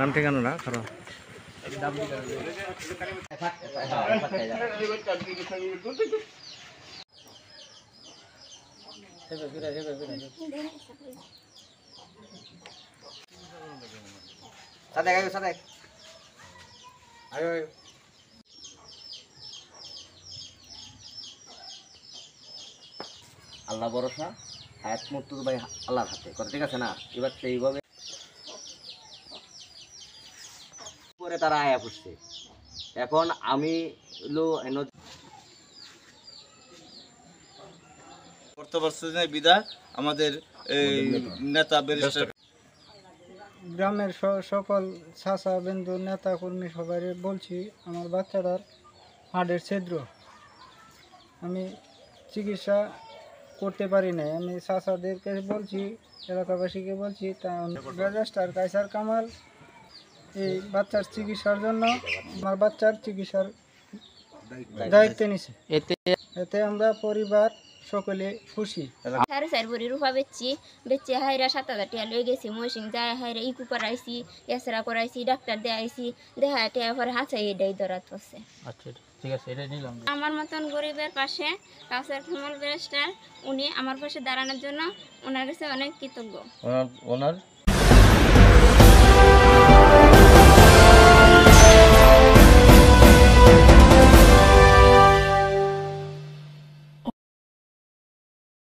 নাম ঠিকানা না খারাপ আল্লাহ ভরসা, হায়াত মৃত্যু ভাই আল্লাহর হাতে করে, ঠিক আছে না? এবার সেইভাবে পরে তারা আয়া পড়ছে। এখন আমি বর্তমানে বিদায় আমাদের নেতা ব্যারিস্টার গ্রামের সকল চাচা বিন্দু নেতা কর্মী সবাই বলছি আমার বাচ্চাটার হাড়ের ছিদ্র, আমি চিকিৎসা করতে পারি নাই। আমি চাচাদেরকে বলছি, এলাকাবাসীকে বলছি, তা ব্যারিস্টার কায়সার কামাল এই বাচ্চার চিকিৎসার জন্য আমার বাচ্চার চিকিৎসার দায়িত্ব নিছে। এতে আমরা পরিবার সকলে খুশি। সাড়ে 4 ভরি রূপা বেচছি হাইরা 7,000 টাকা লয়ে গেছি। ময়সিং যায় হাইরা ইকু করাইছি, এসরা করাইছি, ডাক্তার দেখাইছি, দেখা টেয়া পরে হাঁচাই এটাই ধরাত পড়ছে। আচ্ছা ঠিক আছে, এটা নিলাম। আমার মতন গরিবের পাশে কাউসার কামাল ব্যারিস্টার, উনি আমার পাশে দাঁড়ানোর জন্য ওনার কাছে অনেক কৃতজ্ঞ। ওনার